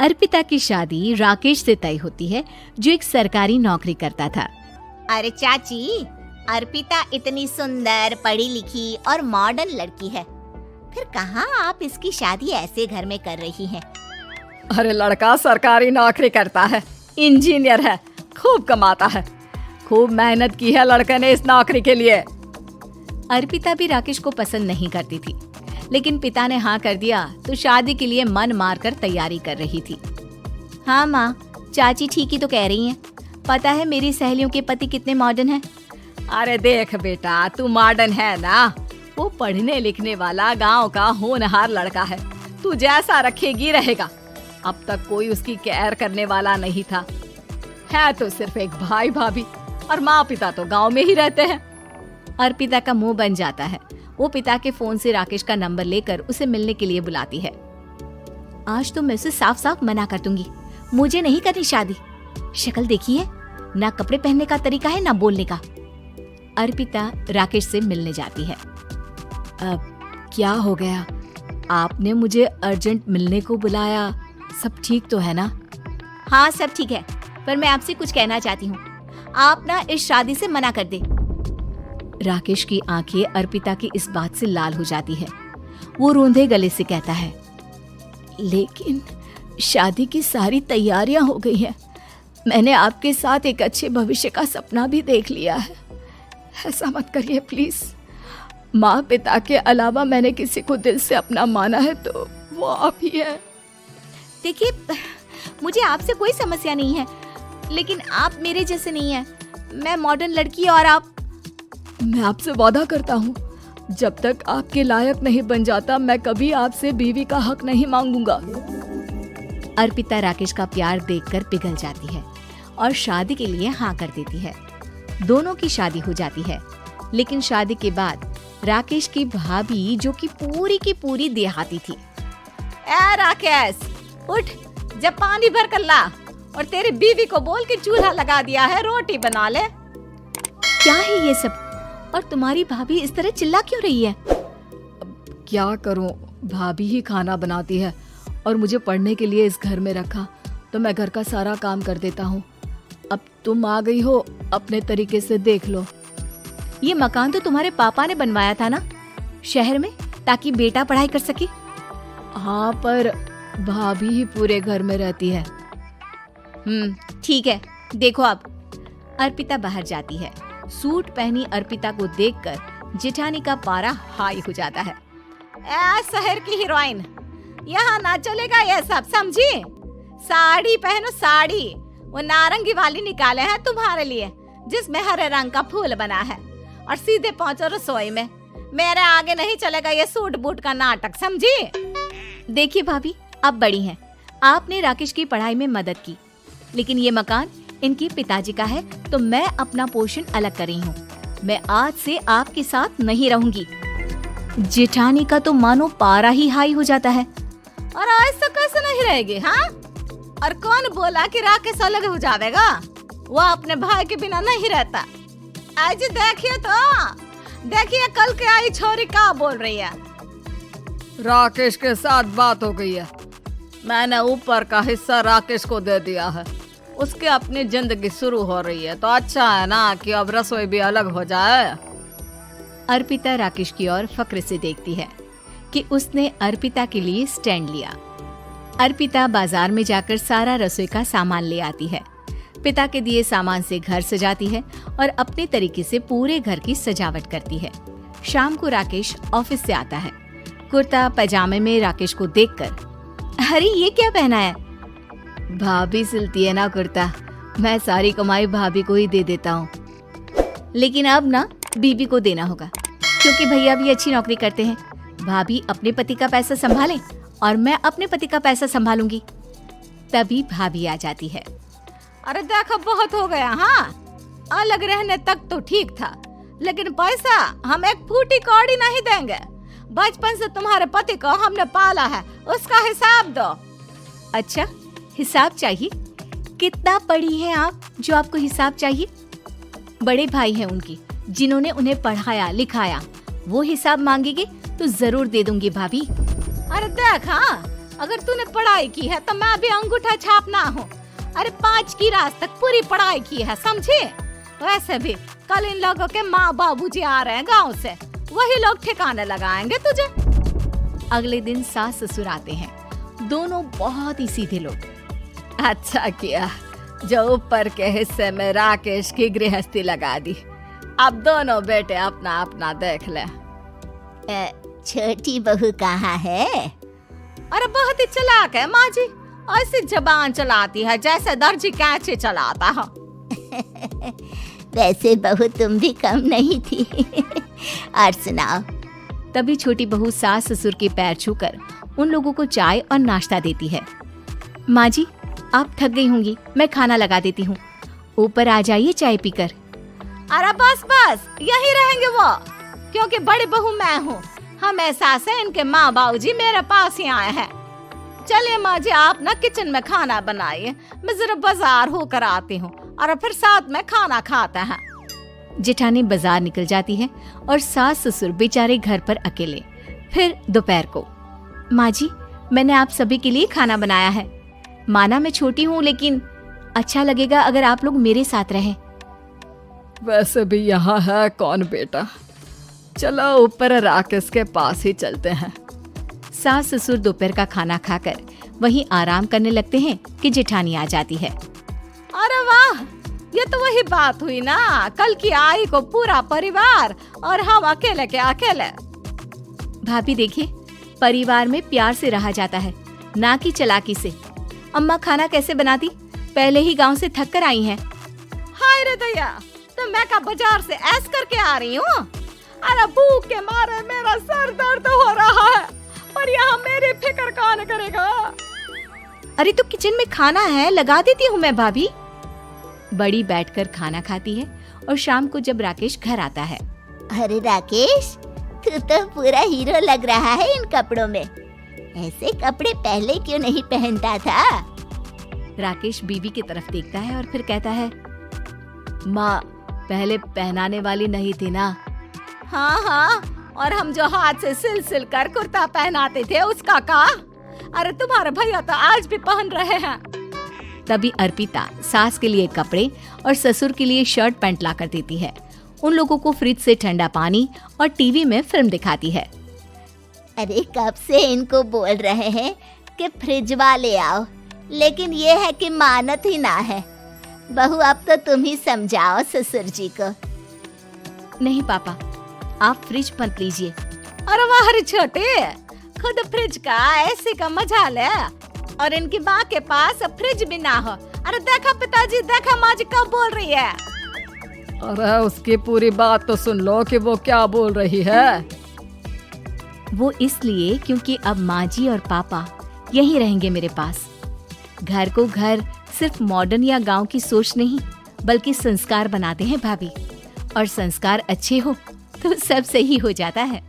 अर्पिता की शादी राकेश से तय होती है, जो एक सरकारी नौकरी करता था। अरे चाची, अर्पिता इतनी सुंदर, पढ़ी लिखी और मॉडर्न लड़की है, फिर कहाँ आप इसकी शादी ऐसे घर में कर रही हैं? अरे लड़का सरकारी नौकरी करता है, इंजीनियर है, खूब कमाता है, खूब मेहनत की है लड़के ने इस नौकरी के लिए। अर्पिता भी राकेश को पसंद नहीं करती थी, लेकिन पिता ने हाँ कर दिया तो शादी के लिए मन मारकर तैयारी कर रही थी। हाँ माँ, चाची ठीक ही तो कह रही हैं। पता है मेरी सहेलियों के पति कितने मॉडर्न हैं। अरे देख बेटा, तू मॉडर्न है ना, वो पढ़ने लिखने वाला गांव का होनहार लड़का है, तू जैसा रखेगी रहेगा। अब तक कोई उसकी केयर करने वाला नहीं था, है तो सिर्फ एक भाई भाभी, और माँ पिता तो गांव में ही रहते हैं। अर्पिता का मुंह बन जाता है। वो पिता के फोन से राकेश का नंबर लेकर उसे मिलने के लिए बुलाती है। आज तो मैं उसे साफ साफ मना कर दूंगी, मुझे नहीं करनी शादी। शक्ल देखी है ना, कपड़े पहनने का तरीका है ना बोलने का। अर्पिता राकेश से मिलने जाती है। अब क्या हो गया, आपने मुझे अर्जेंट मिलने को बुलाया, सब ठीक तो है ना? हाँ सब ठीक है, पर मैं आपसे कुछ कहना चाहती हूँ। आप ना इस शादी से मना कर दे। राकेश की आंखें अर्पिता की इस बात से लाल हो जाती है। वो रोंदे गले से कहता है, लेकिन शादी की सारी तैयारियां हो गई हैं। मैंने आपके साथ एक अच्छे भविष्य का सपना भी देख लिया है। ऐसा मत करिए प्लीज। माँ पिता के अलावा मैंने किसी को दिल से अपना माना है तो वो आप ही है। देखिए, मुझे आपसे कोई समस्या नहीं है, लेकिन आप मेरे जैसे नहीं हैं। मैं मॉडर्न लड़की और आप। मैं आपसे वादा करता हूँ, जब तक आपके लायक नहीं बन जाता मैं कभी आपसे बीवी का हक नहीं मांगूंगा। अर्पिता राकेश का प्यार देखकर पिघल जाती है और शादी के लिए हाँ कर देती है। दोनों की शादी हो जाती है, लेकिन शादी के बाद राकेश की भाभी, जो कि पूरी की पूरी देहाती थी। ए राकेश, उठ, जब पानी भर कर ला, और तेरी बीवी को बोल के चूल्हा लगा दिया है, रोटी बना ले। क्या है ये सब? और तुम्हारी भाभी इस तरह चिल्ला क्यों रही है? क्या करूं, भाभी ही खाना बनाती है और मुझे पढ़ने के लिए इस घर में रखा, तो मैं घर का सारा काम कर देता हूँ। अब तुम आ गई हो, अपने तरीके से देख लो। ये मकान तो तुम्हारे पापा ने बनवाया था ना, शहर में, ताकि बेटा पढ़ाई कर सके। हाँ, पर भाभी ही पूरे घर में रहती है। ठीक है, देखो अब। अर्पिता बाहर जाती है। सूट पहनी अर्पिता को देखकर जेठानी का पारा हाई हो जाता है। शहर की हीरोइन, यहाँ ना चलेगा ये सब, समझी? साड़ी पहनो, साड़ी। वो नारंगी वाली निकाले हैं तुम्हारे लिए, जिसमें हरे रंग का फूल बना है, और सीधे पहुंचो रसोई में। मेरे आगे नहीं चलेगा ये सूट बूट का नाटक, समझी? देखिए भाभी, आप बड़ी हैं, आपने राकेश की पढ़ाई में मदद की, लेकिन ये मकान इनके पिताजी का है, तो मैं अपना पोर्शन अलग कर रही हूँ। मैं आज से आपके साथ नहीं रहूंगी। जेठानी का तो मानो पारा ही हाई हो जाता है। और ऐसा कैसे नहीं रहेगी? हाँ, और कौन बोला कि राकेश अलग हो जाएगा? वो अपने भाई के बिना नहीं रहता। आज देखिए तो, देखिए कल के आई छोरी क्या बोल रही है। राकेश के साथ बात हो गई है, मैंने ऊपर का हिस्सा राकेश को दे दिया है, उसकी अपनी जिंदगी शुरू हो रही है, तो अच्छा है ना कि अब रसोई भी अलग हो जाए। अर्पिता राकेश की ओर फक्र से देखती है कि उसने अर्पिता के लिए स्टैंड लिया। अर्पिता बाजार में जाकर सारा रसोई का सामान ले आती है। पिता के दिए सामान से घर सजाती है और अपने तरीके से पूरे घर की सजावट करती है। शाम को राकेश ऑफिस से आता है। कुर्ता पैजामे में राकेश को देखकर, अरे ये क्या पहना है? भाभी सिलती है ना कुर्ता, मैं सारी कमाई भाभी को ही दे देता हूँ। लेकिन अब ना बीबी को देना होगा, क्योंकि भैया भी अच्छी नौकरी करते हैं। भाभी अपने पति का पैसा संभालें और मैं अपने पति का पैसा संभालूंगी। तभी भाभी आ जाती है। अरे देखो, बहुत हो गया। हाँ, अलग रहने तक तो ठीक था, लेकिन पैसा हम एक फूटी कौड़ी नहीं देंगे। बचपन से तुम्हारे पति को हमने पाला है, उसका हिसाब दो। अच्छा, हिसाब चाहिए? कितना पढ़ी हैं आप जो आपको हिसाब चाहिए? बड़े भाई हैं उनकी, जिन्होंने उन्हें पढ़ाया लिखाया, वो हिसाब मांगेंगे तो जरूर दे दूंगी भाभी। अरे देख, हाँ, अगर तूने पढ़ाई की है तो मैं भी अंगूठा छापना हूँ। अरे 5 की रात तक पूरी पढ़ाई की है, समझे? वैसे भी कल इन लोगों के माँ बाबूजी आ रहे हैं गाँव से, वही लोग ठिकाने लगाएंगे तुझे। अगले दिन सास ससुर आते हैं, दोनों बहुत ही सीधे लोग। अच्छा किया जो ऊपर के हिस्से में राकेश की गृहस्थी लगा दी। अब दोनों बेटे अपना अपना देख ले। छोटी बहू कहाँ है? अरे बहुत ही चालाक है माँ जी, ऐसी जबान चलाती है जैसे दर्जी कैंची चलाता है। वैसे बहू तुम भी कम नहीं थी। और सुनाओ। तभी छोटी बहू सास ससुर के पैर छूकर उन लोगों को चाय और नाश्ता देती है। माँ जी, आप थक गई होंगी, मैं खाना लगा देती हूँ, ऊपर आ जाइए चाय पीकर। अरे बस बस यही रहेंगे वो, क्योंकि बड़ी बहू मैं हूँ। हमेशा से इनके माँ बाबूजी मेरे पास ही आए हैं। चलिए माँ जी, आप ना किचन में खाना बनाइए, मैं जरा बाजार होकर आती हूँ और फिर साथ में खाना खाते हैं। जेठानी बाजार निकल जाती है और सास ससुर बेचारे घर पर अकेले। फिर दोपहर को, माँ जी, मैंने आप सभी के लिए खाना बनाया है। माना मैं छोटी हूँ, लेकिन अच्छा लगेगा अगर आप लोग मेरे साथ रहें। वैसे भी यहाँ है कौन बेटा, चलो ऊपर राकेश के पास ही चलते हैं। सास ससुर दोपहर का खाना खाकर वहीं आराम करने लगते हैं कि जेठानी आ जाती है। अरे वाह, ये तो वही बात हुई ना, कल की आई को पूरा परिवार और हम अकेले के अकेले। भाभी देखिए, परिवार में प्यार से रहा जाता है, ना कि चालाकी से। अम्मा खाना कैसे बनाती, पहले ही गांव से थक कर आई हैं। हाय रे दया, तो मैं का बाजार से ऐस करके आ रही हूँ। अरे भूख के मारे मेरा सर दर्द हो रहा है, पर यहाँ मेरी फिक्र कौन करेगा। अरे तो किचन में खाना है, लगा देती हूँ मैं भाभी। बड़ी बैठकर खाना खाती है और शाम को जब राकेश घर आता है। अरे राकेश, तू तो पूरा हीरो लग रहा है इन कपड़ों में। ऐसे कपड़े पहले क्यों नहीं पहनता था? राकेश बीवी की तरफ देखता है और फिर कहता है, माँ, पहले पहनाने वाली नहीं थी ना। हाँ हाँ, और हम जो हाथ से सिल कर कुर्ता पहनाते थे उसका का? अरे तुम्हारे भैया तो आज भी पहन रहे हैं। तभी अर्पिता सास के लिए कपड़े और ससुर के लिए शर्ट पैंट ला कर देती है। उन लोगों को फ्रिज से ठंडा पानी और टीवी में फिल्म दिखाती है। अरे कब से इनको बोल रहे हैं कि फ्रिज वाले आओ, लेकिन ये है कि मानत ही ना है। बहू, अब तो तुम ही समझाओ ससुर जी को। नहीं पापा, आप फ्रिज मत लीजिए। अरे वाह रे छोटे, खुद फ्रिज का ऐसे का मजा ले, और इनकी माँ के पास फ्रिज भी ना हो। अरे देखा पिताजी, देखा माँ जी कब बोल रही है। अरे उसकी पूरी बात तो सुन लो कि वो क्या बोल रही है। वो इसलिए क्योंकि अब माँ जी और पापा यहीं रहेंगे मेरे पास। घर को घर सिर्फ मॉडर्न या गांव की सोच नहीं, बल्कि संस्कार बनाते हैं भाभी, और संस्कार अच्छे हो तो सब सही हो जाता है।